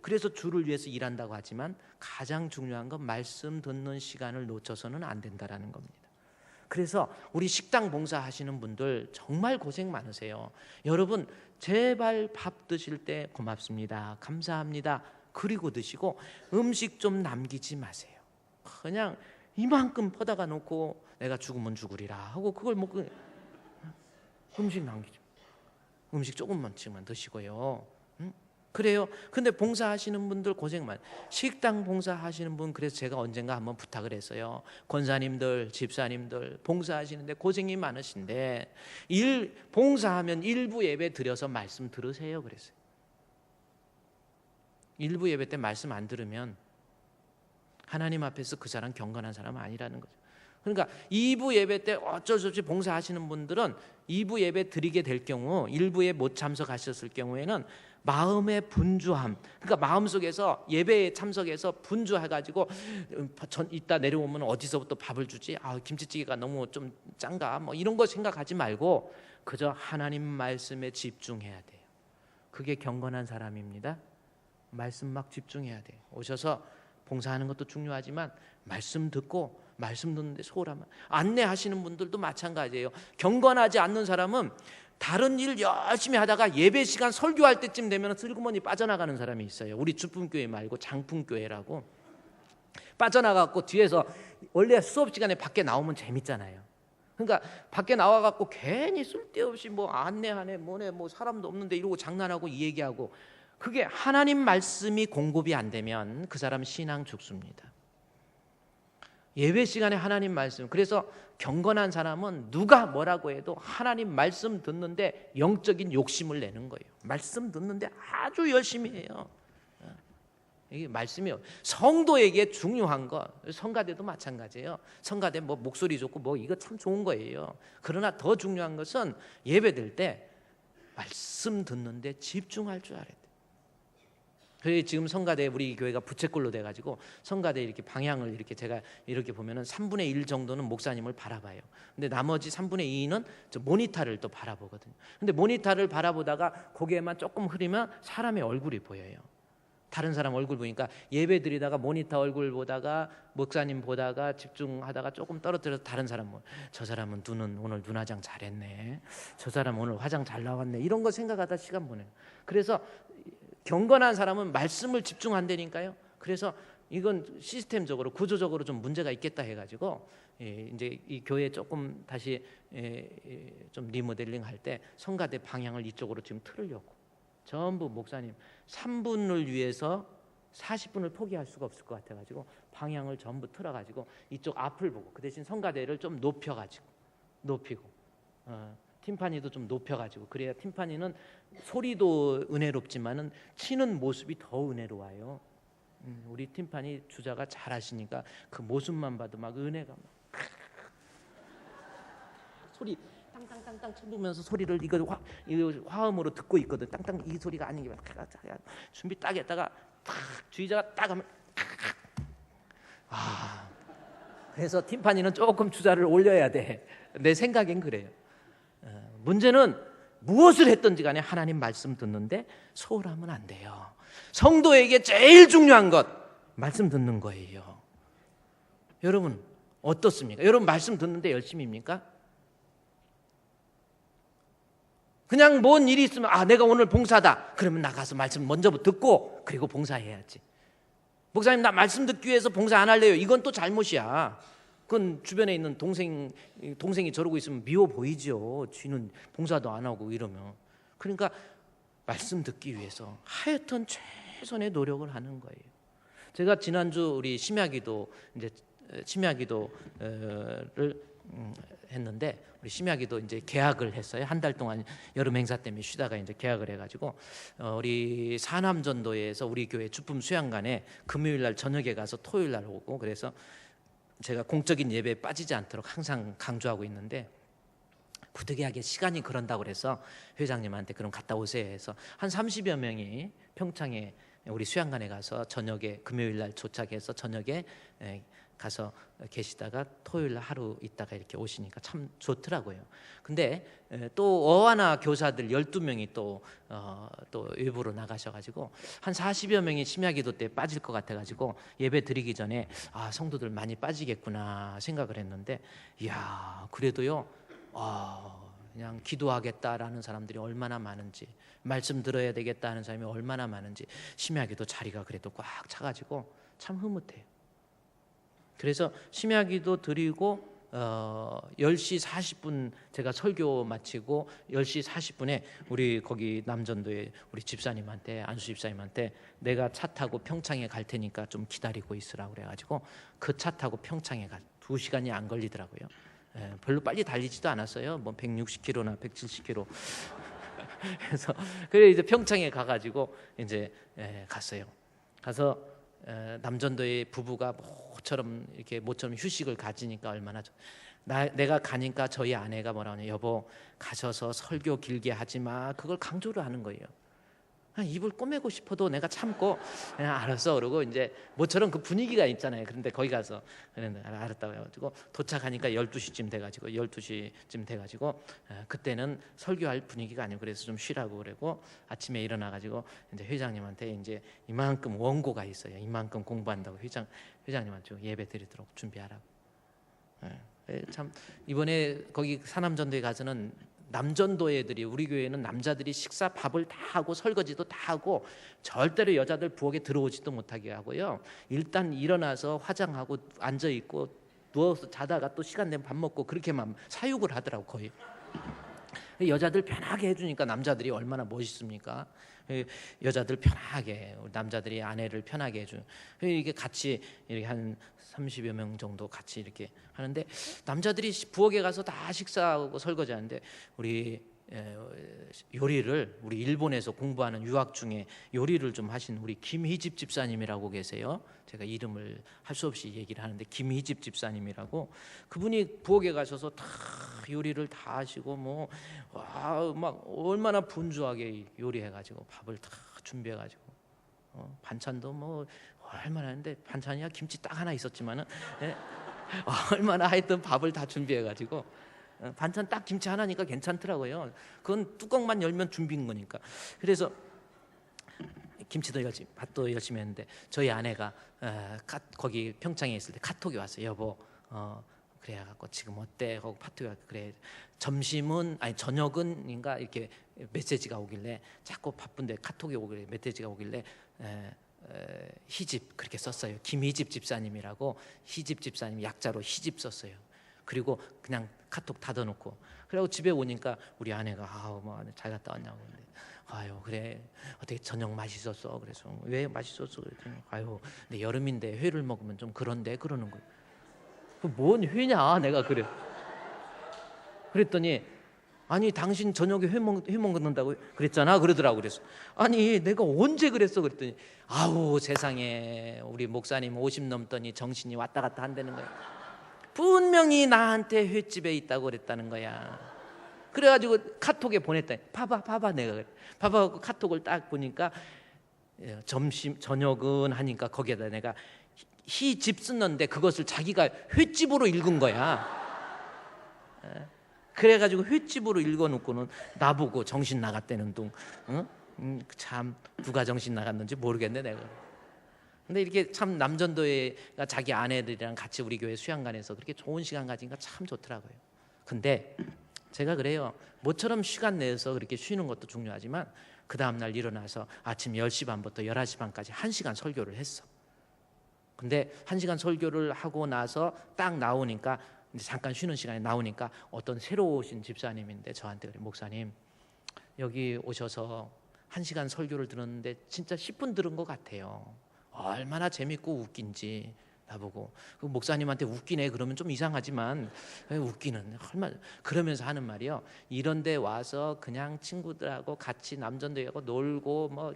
그래서 주를 위해서 일한다고 하지만 가장 중요한 건 말씀 듣는 시간을 놓쳐서는 안 된다라는 겁니다. 그래서 우리 식당 봉사하시는 분들 정말 고생 많으세요. 여러분 제발 밥 드실 때 고맙습니다, 감사합니다 그리고 드시고 음식 좀 남기지 마세요. 그냥 이만큼 퍼다가 놓고 내가 죽으면 죽으리라 하고 그걸 먹고 음식 남기지, 음식 조금만 드시고요. 그래요. 근데 봉사하시는 분들 고생 많아요. 식당 봉사하시는 분, 그래서 제가 언젠가 한번 부탁을 했어요. 권사님들, 집사님들 봉사하시는데 고생이 많으신데 봉사하면 일부 예배 드려서 말씀 들으세요 그랬어요. 일부 예배 때 말씀 안 들으면 하나님 앞에서 그 사람 경건한 사람 아니라는 거죠. 그러니까 2부 예배 때 어쩔 수 없이 봉사하시는 분들은 2부 예배 드리게 될 경우, 1부에 못 참석하셨을 경우에는 마음의 분주함, 그러니까 마음속에서 예배에 참석해서 분주해가지고 이따 내려오면 어디서부터 밥을 주지? 김치찌개가 너무 좀 짠가? 뭐 이런 거 생각하지 말고 그저 하나님 말씀에 집중해야 돼요. 그게 경건한 사람입니다. 말씀 막 집중해야 돼요. 오셔서 봉사하는 것도 중요하지만 말씀 듣고, 말씀 듣는데 소홀하면, 안내하시는 분들도 마찬가지예요. 경건하지 않는 사람은 다른 일 열심히 하다가 예배 시간 설교할 때쯤 되면 슬그머니 빠져나가는 사람이 있어요. 우리 주품교회 말고 장품교회라고 빠져나가고 뒤에서, 원래 수업 시간에 밖에 나오면 재밌잖아요. 그러니까 밖에 나와갖고 괜히 쓸데없이 뭐 안내하네 뭐네 뭐 사람도 없는데 이러고 장난하고 이 얘기하고, 그게 하나님 말씀이 공급이 안 되면 그 사람 신앙 죽습니다. 예배 시간에 하나님 말씀, 그래서 경건한 사람은 누가 뭐라고 해도 하나님 말씀 듣는데 영적인 욕심을 내는 거예요. 말씀 듣는데 아주 열심히 해요. 이게 말씀이요. 성도에게 중요한 거, 성가대도 마찬가지예요. 성가대 뭐 목소리 좋고 뭐 이거 참 좋은 거예요. 그러나 더 중요한 것은 예배 들 때 말씀 듣는데 집중할 줄 알아야 돼. 그래서 지금 성가대, 우리 교회가 부채꼴로 돼가지고 성가대 이렇게 방향을 이렇게 제가 이렇게 보면은 3분의 1 정도는 목사님을 바라봐요. 근데 나머지 3분의 2는 저 모니터를 또 바라보거든요. 근데 모니터를 바라보다가 고개만 조금 흐리면 사람의 얼굴이 보여요. 다른 사람 얼굴 보니까 예배 드리다가 모니터 얼굴 보다가 목사님 보다가 집중하다가 조금 떨어뜨려서 다른 사람, 저 사람은 눈은 오늘 눈화장 잘했네, 저 사람 오늘 화장 잘 나왔네, 이런 거 생각하다 시간 보내요. 그래서 경건한 사람은 말씀을 집중한다니까요. 그래서 이건 시스템적으로 구조적으로 좀 문제가 있겠다 해가지고 이제 이 교회 조금 다시 좀 리모델링 할 때 성가대 방향을 이쪽으로 지금 틀으려고, 전부 목사님 3분을 위해서 40분을 포기할 수가 없을 것 같아가지고 방향을 전부 틀어가지고 이쪽 앞을 보고, 그 대신 성가대를 좀 높여가지고 높이고 팀파니도 좀 높여가지고, 그래야 팀파니는 소리도 은혜롭지만은 치는 모습이 더 은혜로워요. 우리 팀파니 주자가 잘하시니까 그 모습만 봐도 막 은혜가 막 소리 땅땅땅땅 쳐보면서 소리를 이거 화음으로 듣고 있거든. 땅땅 이 소리가 아닌 게 준비 딱 했다가 탁 주의자가 딱 하면 그래서 팀파니는 조금 주자를 올려야 돼. 내 생각엔 그래요. 문제는 무엇을 했든지 간에 하나님 말씀 듣는데 소홀하면 안 돼요. 성도에게 제일 중요한 것 말씀 듣는 거예요. 여러분 어떻습니까? 여러분 말씀 듣는데 열심입니까? 그냥 뭔 일이 있으면 내가 오늘 봉사다 그러면 나가서 말씀 먼저 듣고 그리고 봉사해야지. 목사님 나 말씀 듣기 위해서 봉사 안 할래요. 이건 또 잘못이야. 그건 주변에 있는 동생이 저러고 있으면 미워 보이죠. 쥐는 봉사도 안 하고 이러면. 그러니까 말씀 듣기 위해서 하여튼 최선의 노력을 하는 거예요. 제가 지난주 우리 심야기도 이제 심야기도를 했는데, 우리 심야기도 이제 개학을 했어요. 한 달 동안 여름 행사 때문에 쉬다가 이제 개학을 해가지고 우리 사남전도에서 우리 교회 주품 수양관에 금요일 날 저녁에 가서 토요일 날 오고, 그래서 제가 공적인 예배에 빠지지 않도록 항상 강조하고 있는데, 부득이하게 시간이 그런다고 그래서 회장님한테 그럼 갔다 오세요 해서 한 30여 명이 평창에 우리 수양관에 가서 저녁에 금요일 날 도착해서 저녁에 가서 계시다가 토요일 하루 있다가 이렇게 오시니까 참 좋더라고요. 근데 또 어하나 교사들 12명이 또 외부로 나가셔가지고 한 40여 명이 심야기도 때 빠질 것 같아가지고 예배 드리기 전에 성도들 많이 빠지겠구나 생각을 했는데, 이야 그래도요 그냥 기도하겠다라는 사람들이 얼마나 많은지, 말씀 들어야 되겠다 하는 사람이 얼마나 많은지, 심야기도 자리가 그래도 꽉 차가지고 참 흐뭇해요. 그래서 심야기도 드리고 10시 40분 제가 설교 마치고 10시 40분에 우리 거기 남전도에 우리 집사님한테, 안수 집사님한테 내가 차 타고 평창에 갈 테니까 좀 기다리고 있으라고 그래가지고 그 차 타고 평창에 2시간이 안 걸리더라고요. 별로 빨리 달리지도 않았어요. 뭐 160km나 170km. 그래서 그래 이제 평창에 가가지고 이제 갔어요. 가서 남전도의 부부가 모처럼 휴식을 가지니까 얼마나 내가 가니까 저희 아내가 뭐라 하냐, 여보 가셔서 설교 길게 하지 마, 그걸 강조를 하는 거예요. 입을 꼬매고 싶어도 내가 참고 그냥 알았어 그러고 이제 모처럼 그 분위기가 있잖아요. 그런데 거기 가서 그랬는데 알았다고 해가지고 도착하니까 12시쯤 돼가지고 그때는 설교할 분위기가 아니고 그래서 좀 쉬라고 그러고 아침에 일어나가지고 이제 회장님한테 이제 이만큼 원고가 있어요. 이만큼 공부한다고 회장님한테 예배 드리도록 준비하라고. 참 이번에 거기 사남전도에 가서는 남전도 애들이, 우리 교회는 남자들이 식사 밥을 다 하고 설거지도 다 하고 절대로 여자들 부엌에 들어오지도 못하게 하고요. 일단 일어나서 화장하고 앉아 있고 누워서 자다가 또 시간 되면 밥 먹고 그렇게만 사육을 하더라고 거의. 여자들 편하게 해주니까 남자들이 얼마나 멋있습니까? 여자들 편하게, 남자들이 아내를 편하게 해줘. 이게 같이 이렇게 한 30여 명 정도 같이 이렇게 하는데, 남자들이 부엌에 가서 다 식사하고 설거지하는데 우리 요리를, 우리 일본에서 공부하는 유학 중에 요리를 좀 하신 우리 김희집 집사님이라고 계세요. 제가 이름을 할 수 없이 얘기를 하는데 김희집 집사님이라고, 그분이 부엌에 가셔서 다 요리를 다 하시고 막 얼마나 분주하게 요리해가지고 밥을 다 준비해가지고 반찬도 뭐 얼마나 했는데, 반찬이야 김치 딱 하나 있었지만은 얼마나 하여튼 밥을 다 준비해가지고 반찬 딱 김치 하나니까 괜찮더라고요. 그건 뚜껑만 열면 준비인 거니까. 그래서 김치도 열심히, 밥도 열심히 했는데 저희 아내가 거기 평창에 있을 때 카톡이 왔어요. 여보 그래갖고 지금 어때? 하고 카톡이 왔고, 그래 점심은 아니 저녁은인가 이렇게 메시지가 오길래, 자꾸 바쁜데 카톡이 오길래 메시지가 오길래 희집 그렇게 썼어요. 김희집 집사님이라고, 희집 집사님 약자로 희집 썼어요. 그리고 그냥 카톡 닫아놓고, 그리고 집에 오니까 우리 아내가 잘 갔다 왔냐고. 근데 그래 어떻게 저녁 맛있었어? 그래서 왜 맛있었어? 그랬더니 근데 여름인데 회를 먹으면 좀 그런데 그러는 거예요. 뭔 회냐 내가 그래. 그랬더니 아니 당신 저녁에 회 먹는다고 그랬잖아 그러더라고. 그래서 아니 내가 언제 그랬어? 그랬더니 세상에 우리 목사님 50 넘더니 정신이 왔다 갔다 한다는 거야. 분명히 나한테 횟집에 있다고 그랬다는 거야. 그래가지고 카톡에 보냈더니 봐봐 내가 그래. 봐봐 카톡을 딱 보니까 점심 저녁은 하니까 거기에다 내가 희집 썼는데 그것을 자기가 횟집으로 읽은 거야. 그래가지고 횟집으로 읽어놓고는 나보고 정신 나갔다는 둥. 참 누가 정신 나갔는지 모르겠네 내가. 근데 이렇게 참 남전도회가 자기 아내들이랑 같이 우리 교회 수양관에서 그렇게 좋은 시간 가지니까 참 좋더라고요. 근데 제가 그래요. 모처럼 시간 내서 그렇게 쉬는 것도 중요하지만 그 다음날 일어나서 아침 10시 반부터 11시 반까지 1시간 설교를 했어. 근데 1시간 설교를 하고 나서 딱 나오니까, 이제 잠깐 쉬는 시간에 나오니까 어떤 새로 오신 집사님인데 저한테 그래, 목사님 여기 오셔서 1시간 설교를 들었는데 진짜 10분 들은 것 같아요. 얼마나 재밌고 웃긴지. 나보고 그 목사님한테 웃기네 그러면 좀 이상하지만 웃기는 얼마나, 그러면서 하는 말이요, 이런데 와서 그냥 친구들하고 같이 남전도하고 놀고 뭐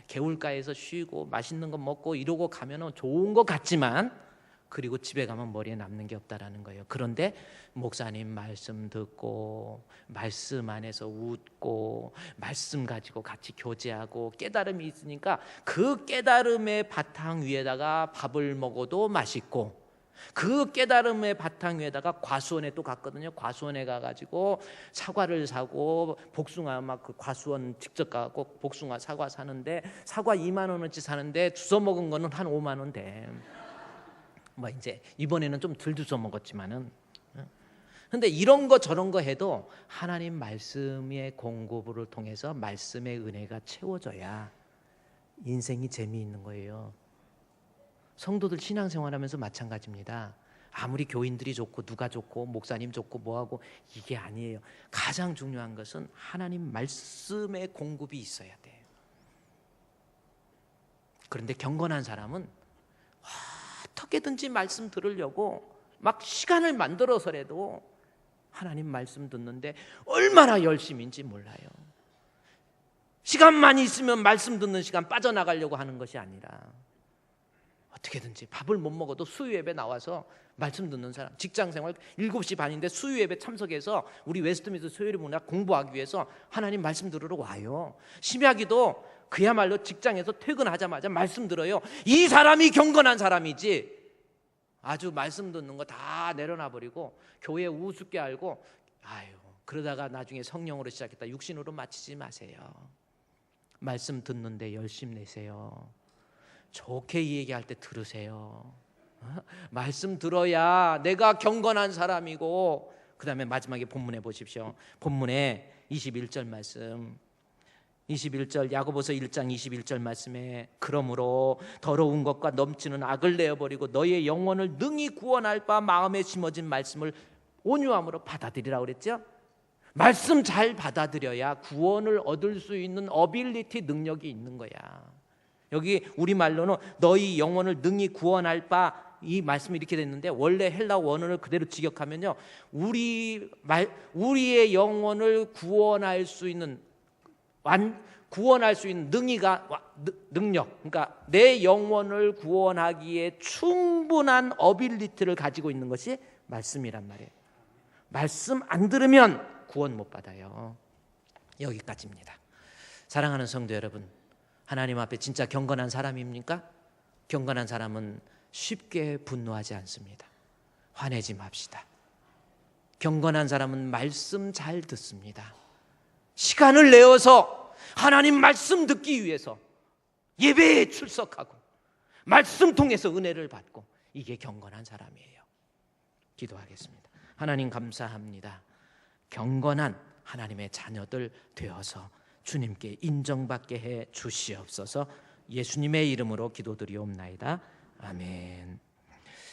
개울가에서 쉬고 맛있는 거 먹고 이러고 가면은 좋은 것 같지만 그리고 집에 가면 머리에 남는 게 없다라는 거예요. 그런데 목사님 말씀 듣고 말씀 안에서 웃고 말씀 가지고 같이 교제하고 깨달음이 있으니까 그 깨달음의 바탕 위에다가 밥을 먹어도 맛있고 그 깨달음의 바탕 위에다가 과수원에 또 갔거든요. 과수원에 가가지고 사과를 사고 복숭아 막 그 과수원 직접 가고 복숭아 사과 사는데 사과 2만 원어치 사는데 주워 먹은 거는 한 5만 원 돼. 뭐 이제 이번에는 좀 덜 주워 먹었지만은. 근데 이런 거 저런 거 해도 하나님 말씀의 공급을 통해서 말씀의 은혜가 채워져야 인생이 재미있는 거예요. 성도들 신앙생활하면서 마찬가지입니다. 아무리 교인들이 좋고 누가 좋고 목사님 좋고 뭐하고 이게 아니에요. 가장 중요한 것은 하나님 말씀의 공급이 있어야 돼요. 그런데 경건한 사람은 어떻게든지 말씀 들으려고 막 시간을 만들어서라도 하나님 말씀 듣는데 얼마나 열심인지 몰라요. 시간만 있으면 말씀 듣는 시간 빠져나가려고 하는 것이 아니라 어떻게든지 밥을 못 먹어도 수요 예배 나와서 말씀 듣는 사람, 직장생활 7시 반인데 수요 예배 참석해서 우리 웨스트민스터 수요일 문학 공부하기 위해서 하나님 말씀 들으러 와요. 심야기도 그야말로 직장에서 퇴근하자마자 말씀 들어요. 이 사람이 경건한 사람이지 아주 말씀 듣는 거 다 내려놔버리고 교회 우습게 알고 그러다가 나중에 성령으로 시작했다 육신으로 마치지 마세요. 말씀 듣는데 열심 내세요. 좋게 얘기할 때 들으세요. 말씀 들어야 내가 경건한 사람이고. 그 다음에 마지막에 본문에 보십시오. 본문에 21절 말씀, 21절 야고보서 1장 21절 말씀에 그러므로 더러운 것과 넘치는 악을 내어버리고 너의 영혼을 능히 구원할 바 마음에 심어진 말씀을 온유함으로 받아들이라 그랬죠. 말씀 잘 받아들여야 구원을 얻을 수 있는 어빌리티 능력이 있는 거야. 여기 우리말로는 너희 영혼을 능히 구원할 바, 이 말씀이 이렇게 됐는데 원래 헬라 원어를 그대로 직역하면요, 우리의 영혼을 구원할 수 있는 능력, 그러니까 내 영혼을 구원하기에 충분한 어빌리티를 가지고 있는 것이 말씀이란 말이에요. 말씀 안 들으면 구원 못 받아요. 여기까지입니다. 사랑하는 성도 여러분, 하나님 앞에 진짜 경건한 사람입니까? 경건한 사람은 쉽게 분노하지 않습니다. 화내지 맙시다. 경건한 사람은 말씀 잘 듣습니다. 시간을 내어서 하나님 말씀 듣기 위해서 예배에 출석하고 말씀 통해서 은혜를 받고, 이게 경건한 사람이에요. 기도하겠습니다. 하나님 감사합니다. 경건한 하나님의 자녀들 되어서 주님께 인정받게 해 주시옵소서. 예수님의 이름으로 기도드리옵나이다. 아멘.